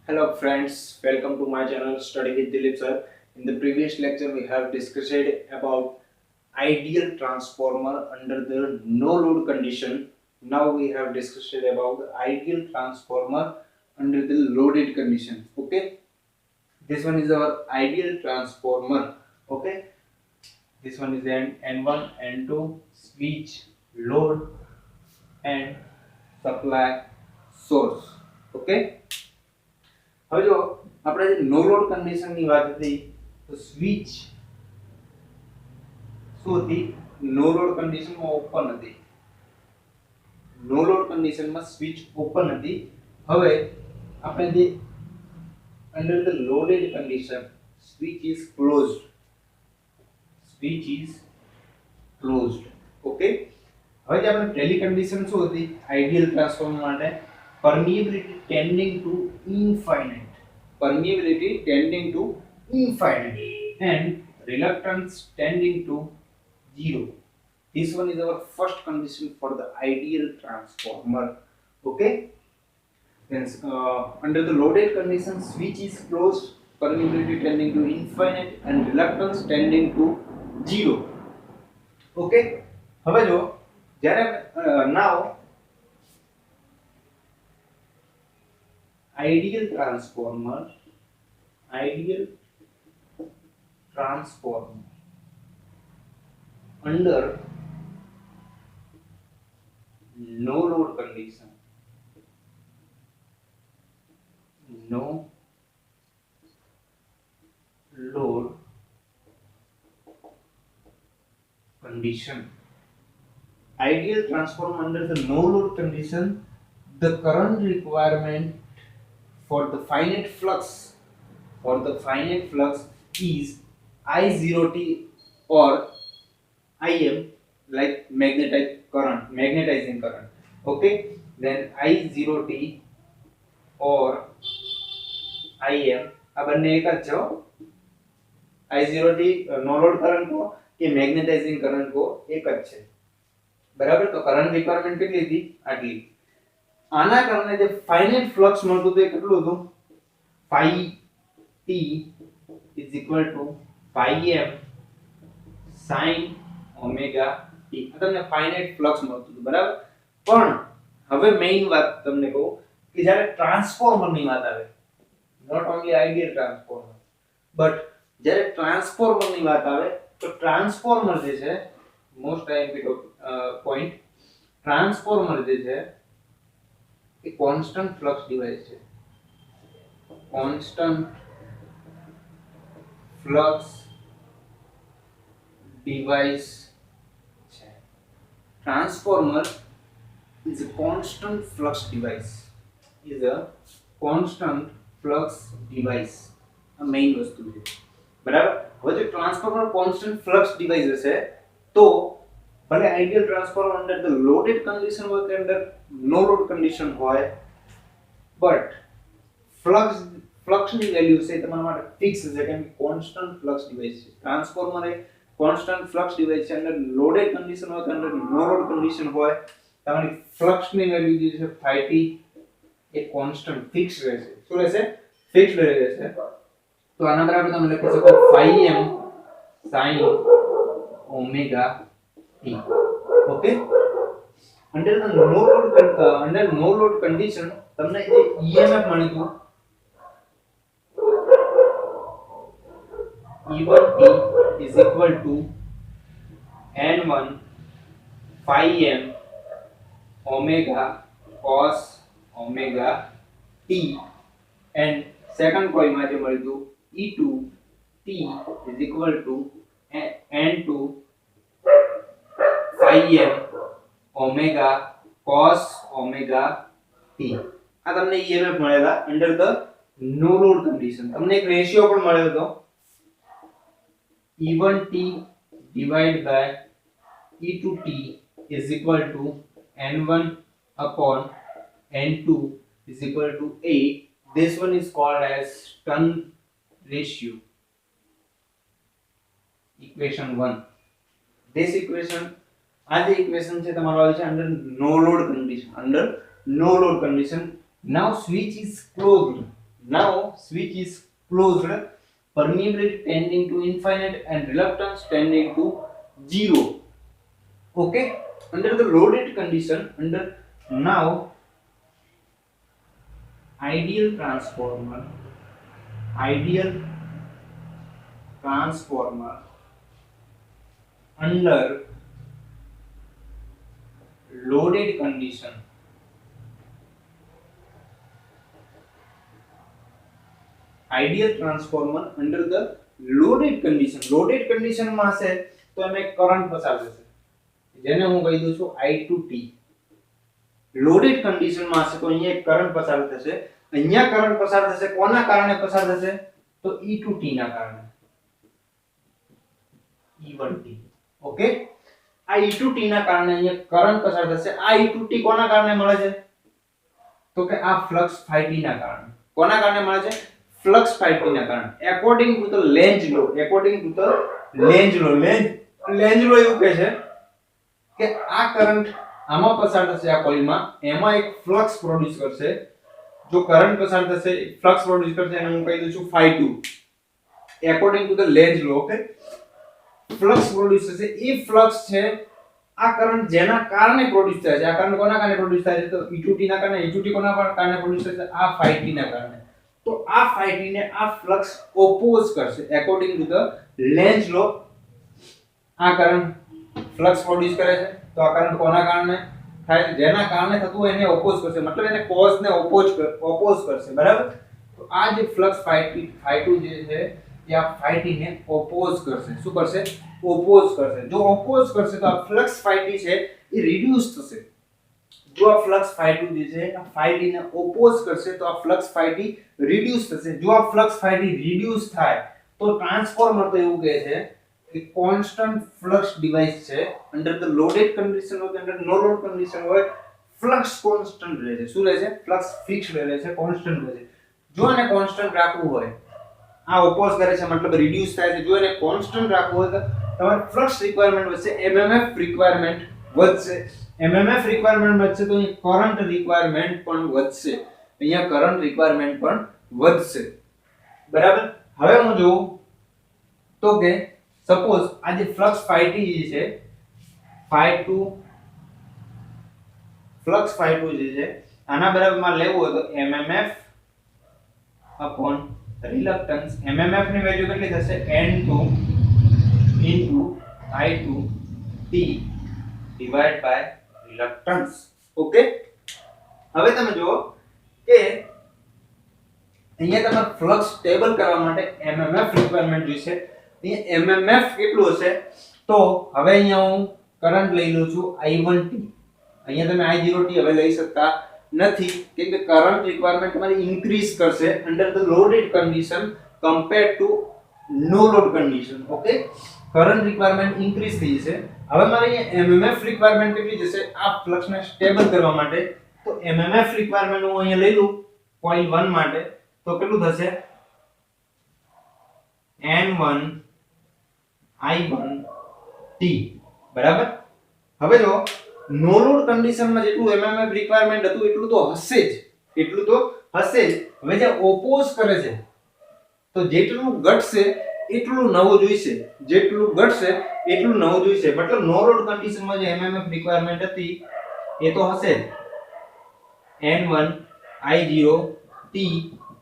Hello friends, welcome to my channel Study with Dilip sir. In the previous lecture we have discussed about ideal transformer under the no load condition. Now we have discussed about the ideal transformer under the loaded condition. Okay, this one is our ideal transformer. Okay, this one is an N1, N2 switch, load and supply source. Okay. હવે જો આપણે જે નો load condition ની વાત હતી તો switch શું હતી નો લોડ કન્ડિશન માં ઓપન હતી નો લોડ કન્ડિશન માં સ્વિચ ઓપન હતી હવે આપણે જે under the loaded condition switch is closed okay હવે જે આપણે પહેલી કન્ડિશન શું હતી આઈડિયલ ટ્રાન્સફોર્મર માટે permeability tending to infinite and reluctance tending to 0. This one is our first condition for the ideal transformer. Okay, then under the loaded condition switch is closed, permeability tending to infinite and reluctance tending to 0. Okay, હવે જો જ્યારે now ideal transformer under no load condition ideal transformer under the no load condition, the current requirement for the finite flux is I0t or Im, like magnetizing current. Okay, then I0t or Im આ બંને એક જ છે I0t નો load current को કે magnetising current को એક જ છે બરાબર તો કરંટ રિક્વાયરમેન્ટ કેટલી હતી આટલી આના કારણે જે ફાઇનાઇટ ફ્લક્સ મળતું હતું એ કેટલું હતું phi t is equal to phi m sin omega t આ તમને ફાઇનાઇટ ફ્લક્સ મળતું હતું બરાબર પણ હવે મેઈન વાત તમને કહું કે જ્યારે ટ્રાન્સફોર્મર ની વાત આવે not only ideal transformer but જ્યારે ટ્રાન્સફોર્મર ની વાત આવે તો ટ્રાન્સફોર્મર જે છે મોસ્ટ આઈએમપી પોઈન્ટ ટ્રાન્સફોર્મર જે છે એ કોન્સ્ટન્ટ ફ્લક્સ ડિવાઇસ છે constant flux device transformer is a constant flux device આ મેઈન વસ્તુ છે બરાબર હવે જો ટ્રાન્સફોર્મર કોન્સ્ટન્ટ ફ્લક્સ ડિવાઇસ હશે તો ભલે ideal transformer under the loaded condition હોય કે અંડર નો લોડ કન્ડિશન હોય બટ ફ્લક્સ ની વેલ્યુ છે તમારા માટે ફિક્સ છે કેમ કે કોન્સ્ટન્ટ ફ્લક્સ ડિવાઇસ છે ટ્રાન્સફોર્મર એ કોન્સ્ટન્ટ ફ્લક્સ ડિવાઇસ છે અંદર લોડેડ કન્ડિશન હોય કે અંદર નો લોડ કન્ડિશન હોય તમારી ફ્લક્સ ની વેલ્યુ જે છે phi t એ કોન્સ્ટન્ટ ફિક્સ રહેશે શું રહેશે ફિક્સ રહેશે તો આના બરાબર તમે લખી શકો phi m sin omega t okay under no load condition તમને જે emf મળ્યું E1t is equal to N1 phi m omega cos omega t and second coil માં જે મળ્યું E2t is equal to N2 phi m omega cos omega t આ તમને EMF મળેલા under the no load condition તમને એક ratio પણ મળ્યો હતો E1t divided by E2t is equal to N1 upon N2 is equal to 8. This one is called as turn ratio. Equation 1. This equation, આ જે equation છે તમારો આવે છે under no load condition. Now switch is closed. now switch is closed, permeability tending to infinite and reluctance tending to 0. Okay, under the loaded condition, under now ideal transformer under loaded condition, ideal transformer under the loaded condition માં હશે તો એમાં એક current પસાર થશે જેને હું કહી દઉં છું I2T. લોડેડ કન્ડિશન માં હશે તો અહીંયા એક કરંટ પસાર થશે, અહીંયા કરંટ પસાર થશે, કોના કારણે પસાર થશે તો E2T ના કારણે, E1T. ઓકે, આ E2T ના કારણે અહીંયા કરંટ પસાર થશે. આ E2T કોના કારણે મળે છે તો કે આ ફ્લક્સ phi t ના કારણે. કોના કારણે મળે છે? ફ્લક્સ phi t ના કારણે. According to the Lenz law, Lenz law એવું કહે છે કે આ કરંટ આમાં પસાર થશે, આ કોઇલમાં, એમાં એક ફ્લક્સ પ્રોડ્યુસ કરશે. જો કરંટ પસાર થશે, ફ્લક્સ પ્રોડ્યુસ કરશે, એને હું કહી દઉં છું phi 2. According to the Lenz law, okay, flux produce થશે. એ ફ્લક્સ છે આ કરંટ જેના કારણે પ્રોડ્યુસ થાય છે. આ કરંટ કોના કારણે પ્રોડ્યુસ થાય છે તો E2T ના કારણે. E2T કોના કારણે પ્રોડ્યુસ થાય છે? આ phi t ના કારણે. તો આ phi t ને આ ફ્લક્સ ઓપોઝ કરશે એકોર્ડિંગ ટુ ધ લેન્ઝ લો. આ કરંટ ફ્લક્સ પ્રોડ્યુસ કરે છે તો આ કરંટ કોના કારણે થાય? જેના કારણે થતું હોય એને ઓપોઝ કરશે, મતલબ એને કોઝ ને ઓપોઝ કરશે, બરાબર. તો આ જે ફ્લક્સ phi 2 જે છે એ આ phi t ને ઓપોઝ કરશે. શું કરશે? ઓપોઝ કરશે. જો ઓપોઝ કરશે તો આ ફ્લક્સ phi t છે એ રિડ્યુસ થશે. જો આ ફ્લક્સ phi 2 જે છે આ phi t ને ઓપોઝ કરશે તો આ ફ્લક્સ phi t રિડ્યુસ થશે. જો આ ફ્લક્સ phi t રિડ્યુસ થાય તો ટ્રાન્સફોર્મર તો એવું કહે છે કે કોન્સ્ટન્ટ ફ્લક્સ ડિવાઇસ છે. અંડર ધ લોડેડ કન્ડિશન હોય, અંડર નો લોડ કન્ડિશન હોય, ફ્લક્સ કોન્સ્ટન્ટ રહે છે. શું રહે છે? ફ્લક્સ ફિક્સ્ડ રહે છે, કોન્સ્ટન્ટ રહે છે. જો આને કોન્સ્ટન્ટ રાખવું હોય, આ ઓપોઝ કરે છે મતલબ રિડ્યુસ થાય છે. જો એને કોન્સ્ટન્ટ રાખવું હોય તો તમારે ફ્લક્સ રિક્વાયરમેન્ટ વધશે, એમએમએફ રિક્વાયરમેન્ટ વધશે. એમએમએફ રિક્વાયરમેન્ટ વધશે તો અહીં કરંટ રિક્વાયરમેન્ટ પણ વધશે. અહીંયા કરંટ રિક્વાયરમેન્ટ પણ વધશે, બરાબર. હવે હું જોઉં તો કે સપોઝ આ જે ફ્લક્સ phi t છે, phi 2 ફ્લક્સ phi 2 જે છે આના બરાબરમાં લેવું હોય તો mmf upon reluctance. mmf ની વેલ્યુ કેટલી થશે? N2 into I2 T divided by reluctance. Okay, હવે તમે જુઓ કે અહીંયા તમારે ફ્લક્સ સ્ટેબલ કરવા માટે mmf રિક્વાયરમેન્ટ જોઈશે. અહીંયા mmf કેટલું હશે તો હવે અહીંયા હું કરંટ લઈ લઉં છું I1T. અહીંયા તમે I0T હવે લઈ શકતા નથી કેમ કે કરંટ રિક્વાયરમેન્ટ તમારી ઇન્ક્રીઝ કરશે under the loaded condition compared to no load condition. Okay, current requirement increase થઈ જશે. હવે મારે અહીંયા mmf રિક્વાયરમેન્ટ કેટલી જશે આ ફ્લક્સને સ્ટેબલ કરવા માટે? તો mmf રિક્વાયરમેન્ટ હું અહીંયા લઈ લઉં કોઇલ 1 માટે તો કેટલું થશે? N1 I1T, બરાબર. હવે જો નો લોડ કન્ડિશનમાં જેટલું mmf રિક્વાયરમેન્ટ હતું એટલું તો હશે જ. હવે જે ઓપોઝ કરે છે તો જેટલું ઘટશે એટલું નવું જોઈશે, મતલબ નો લોડ કન્ડિશનમાં જે mmf રિક્વાયરમેન્ટ હતી એ તો હશે જ. N1 I0T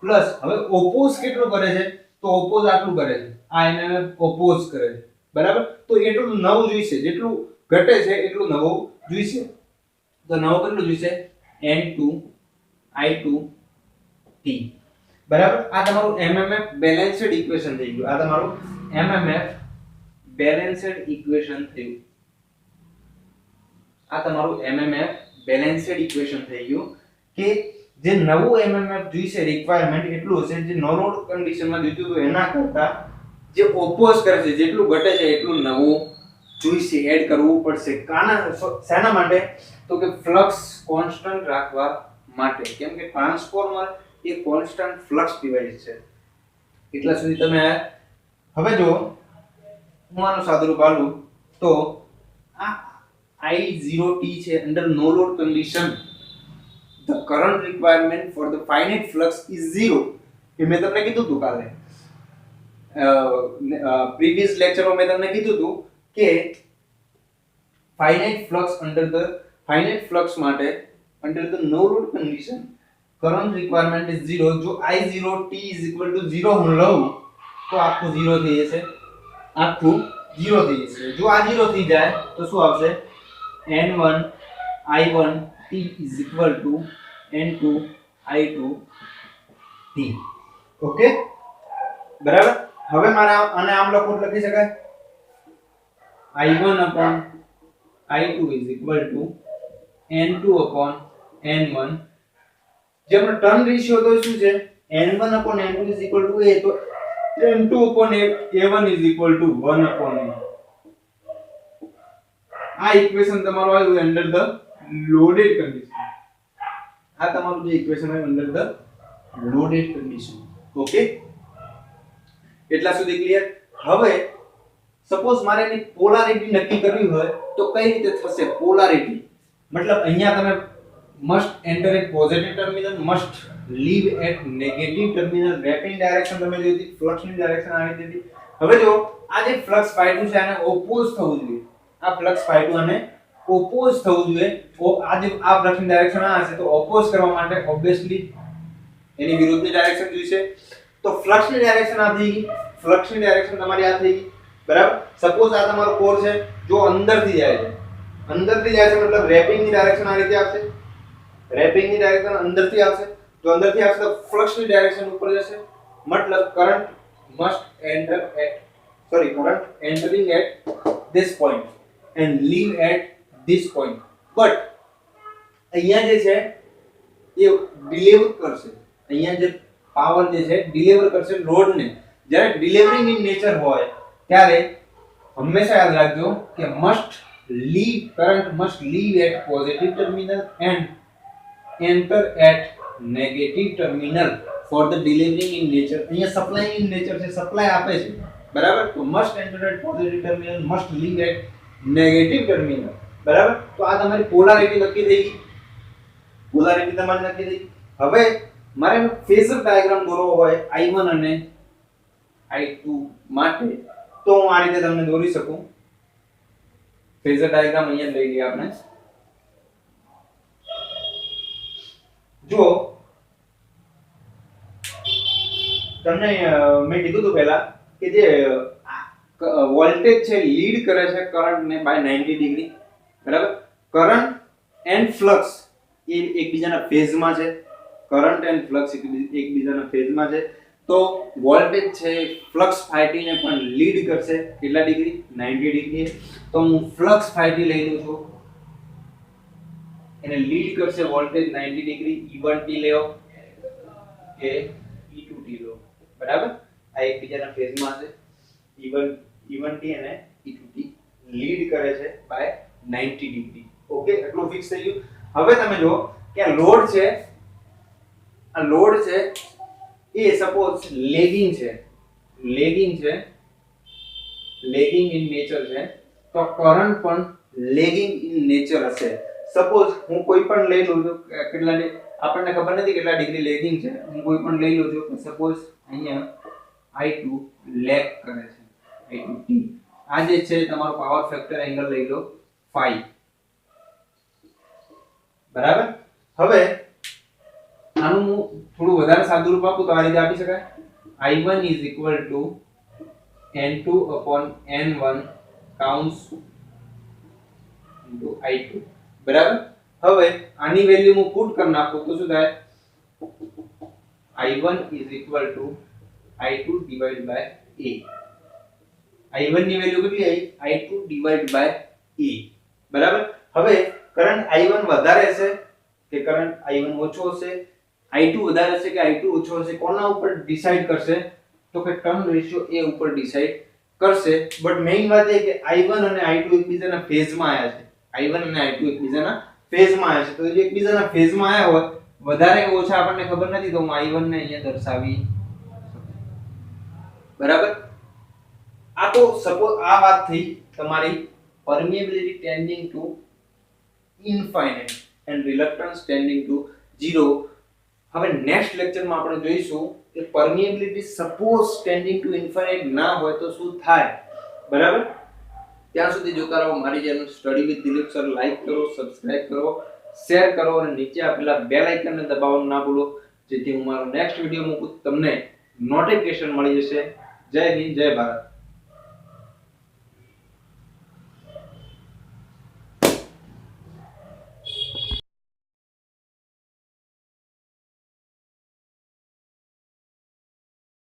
પ્લસ હવે ઓપોઝ કેટલું કરે છે તો ઓપોઝ આટલું કરે છે, આ mmf ઓપોઝ કરે છે, બરાબર. તો એટલું નવું જોઈશે, જેટલું ઘટે છે એટલું નવું જોઈશે. તો નવું કેટલું જોઈશે? N2 I2T, બરાબર. આ તમારું mmf બેલેન્સ્ડ ઇક્વેશન થઈ ગયું. આ તમારું mmf બેલેન્સ્ડ ઇક્વેશન થઈ ગયું કે જે નવું mmf જોઈશે રિક્વાયરમેન્ટ એટલું હશે જે નો લોડ કન્ડિશનમાં જોઈતું હતું એના કરતા જે ઓપોઝ કરે છે જેટલું ઘટે છે એટલું નવું જોઈશે, એડ કરવું પડશે. શાના માટે? તો કે ફ્લક્સ કોન્સ્ટન્ટ રાખવા માટે, કેમ કે ટ્રાન્સફોર્મર એ કોન્સ્ટન્ટ ફ્લક્સ ડિવાઇસ છે. એટલા સુધી તમે હવે જો હું આનું સાદુરૂપ આલું તો આ I0T છે under no load condition the current requirement for the finite flux is 0. કે મેં તમને કીધું હતું કાલે પ્રીવિયસ લેક્ચરમાં મેં તમને કીધું હતું કે finite flux માટે under the no load condition current requirement is 0. જો I0t is equal to 0 હું લઉં તો આખું 0 થઈ જશે, આખું 0 થઈ જશે. જો આ 0 થઈ જાય તો શું આવશે? n1 I1t is equal to n2 I2t. Okay, બરાબર. હવે મારે આને આમ લખી શકાય I1 upon I2 is equal to N2 upon N1. जब टर्न रेशियो तो શું છે? N1 upon N2 is equal to A, તો N2 upon A1 is equal to 1 upon A. આ ઇક્વેશન તમારું આવ્યું અંડર ધ લોડેડ કન્ડિશન. આ તમારું જે ઇક્વેશન આવ્યું under the loaded condition. Okay, એટલા સુધી ક્લિયર? હવે સપોઝ મારે એની પોલારિટી નક્કી કરવી હોય તો કઈ રીતે થશે? પોલારિટી મતલબ અહીંયા તમે must enter at positive terminal, must leave at negative terminal. Wrapping direction તમે જોઈ હતી, ફ્લક્સની ડાયરેક્શન આવી હતી. હવે જો આ જે ફ્લક્સ ϕ2 છે આને ઓપોઝ થવું જોઈએ. આ ફ્લક્સ ϕ2 આને ઓપોઝ થવું જોઈએ. આ જે આ ફ્લક્સની ડાયરેક્શન આ હશે તો ઓપોઝ કરવા માટે ઓબ્વિયસલી એની વિરુદ્ધની ડાયરેક્શન જોઈશે. તો ફ્લક્સની ડાયરેક્શન આ થઈ ગઈ, ફ્લક્સની ડાયરેક્શન તમારી આ થઈ ગઈ, બરાબર. સપોઝ આ તમારો કોર છે, જો અંદરથી જાય છે, અંદરથી જાય છે મતલબ રેપિંગની ડાયરેક્શન આ રીતે આવશે, રેપિંગની ડાયરેક્શન અંદરથી આવશે. તો અંદરથી આવશે તો ફ્લક્સની ડાયરેક્શન ઉપર જશે, મતલબ current current entering at this point and leave at this point. But અહીંયા જે છે એ ડિલીવર કરશે, અહીંયા જે પાવર જે છે ડિલીવર કરશે લોડને. જ્યારે ડિલિવરિંગ ઇન નેચર હોય ત્યારે હંમેશા યાદ રાખજો કે current must leave at positive terminal and enter at negative terminal for the delivering in nature. અહીંયા સપ્લાય ઇન નેચર છે, સપ્લાય આપે છે, બરાબર. તો must enter at positive terminal, must leave at negative terminal, બરાબર. તો આ તમારી પોલારિટી નક્કી થઈ ગઈ, પોલારિટી તમારી નક્કી થઈ. હવે મારે ફેઝર ડાયાગ્રામ દોરવો હોય I1 અને I2 માટે તો હું આ રીતે તમને દોરી શકું. ફેઝર ડાયાગ્રામ અહીંયા લઈ લઈએ આપણે. જો તમને મેં કીધું હતું પહેલા કે જે વોલ્ટેજ છે લીડ કરે છે કરંટને બાય 90 ડિગ્રી, બરાબર. કરંટ એન્ડ ફ્લક્સ એ એકબીજાના ફેઝમાં છે, કરંટ એન્ડ ફ્લક્સ એકબીજાના ફેઝમાં છે. તો વોલ્ટેજ છે ફ્લક્સ ϕt ને પણ લીડ કરશે કેટલા ડિગ્રી? 90 ડિગ્રી. તો હું ફ્લક્સ ϕt લઈ લઉં છું, એને લીડ કરશે વોલ્ટેજ 90 ડિગ્રી. E1t લેવો કે E2t લો, બરાબર. આ એકબીજાના ફેઝમાં છે. E1t અને E2t લીડ કરે છે બાય 90 ડિગ્રી. ઓકે, એટલું ફિક્સ થઈ ગયું. હવે તમે જો કે આ લોડ છે, આ લોડ છે એ સપોઝ લેગિંગ છે, લેગિંગ ઇન નેચર છે, તો કરંટ પણ લેગિંગ ઇન નેચર હશે. સપોઝ હું કોઈ પણ લઈ લઉં છું, કેટલા આપણને ખબર નથી કેટલા ડિગ્રી લેગિંગ છે, હું કોઈ પણ લઈ લઉં છું. સપોઝ અહીંયા I2 લેગ કરે છે, I2t. આ જે છે તમારો પાવર ફેક્ટર એંગલ લઈ લો 5, બરાબર. હવે આનું થોડું વધારે સાદું રૂપ આપું તો આ રીતે આપી શકાય I1 is equal to N2 upon N1 counts into I2, બરાબર. હવે આની વેલ્યુ હું પુટ કરી નાખું તો શું થાય? I1 is equal to I2 divided by A. I1 ની વેલ્યુ કેટલી આવી? I2 divided by A, બરાબર. હવે કરંટ I1 વધારે હશે કે કરંટ I1 ઓછો હશે? I2 વધારે હશે કે I2 ઓછો હશે? કોના ઉપર ડિસાઈડ કરશે? તો કે ટર્ન રેશિયો A ઉપર ડિસાઈડ કરશે. બટ મેઈન વાત એ કે I1 અને I2 એકબીજાના ફેઝમાં આવ્યા છે, I1 અને I2 એકબીજાના ફેઝમાં આવ્યા છે. તો જે એકબીજાના ફેઝમાં આવ્યા હોય વધારે કે ઓછા આપણને ખબર નથી, તો હું I1 ને અહીંયા દર્શાવી શકું, બરાબર. આ તો સપોઝ આ વાત થઈ તમારી permeability tending to infinite and reluctance tending to 0 હવે નેક્સ્ટ લેક્ચરમાં આપણે જોઈશું કે permeability suppose tending to infinite ના હોય તો શું થાય, બરાબર? ત્યાં સુધી જોતા રહો મારી channel study with Dilip sir. Like કરો, સબસ્ક્રાઇબ કરો, શેર કરો અને નીચે આપેલા બેલ આઇકનને દબાવવાનું ના ભૂલો, જેથી હું મારો નેક્સ્ટ વિડિયો મૂકું તમને નોટિફિકેશન મળી જશે. જય હિન્દ, જય ભારત.